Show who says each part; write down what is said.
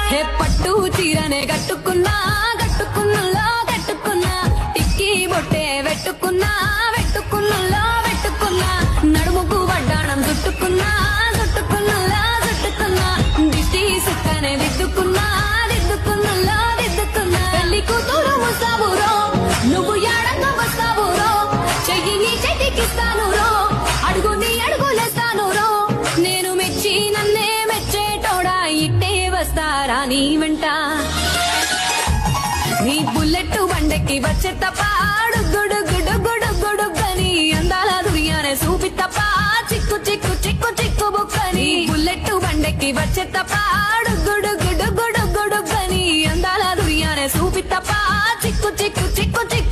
Speaker 1: హే పట్టు చీరనే కట్టుకున్నా కట్టుకున్నలో కట్టుకున్నా టిక్కి బొట్టే వెట్టుకున్నా వెట్టుకున్నలో వెట్టుకున్నా నడుముకు వడ్డాణం చుట్టుకున్నా చుట్టుకున్నలో చుట్టుకున్నా దిష్టి సుక్కనే దిద్దుకున్నా దిద్దుకున్నలో దిద్దుకున్నా పెళ్లి కూతురు ముస్తావురో నువ్వు ఏడంగా వస్తావురో చెయ్యి నీ చెయ్యికిస్తాను రో అడుగు నీ అడుగులేస్తాను రో నేను మెచ్చి నన్నే మెచ్చేటోడా ఇట్టే వస్తారా నీ వెంట నీ బుల్లెట్ బండెక్కి వచ్చే తప్ప గుడు గుడు గుడు గుడుగని అందాల దుర్యానే చూపి తప్ప చిక్కు చిక్కు చిక్కు చిక్కు బుక్కని బుల్లెట్ బండెక్కి వచ్చే తప్ప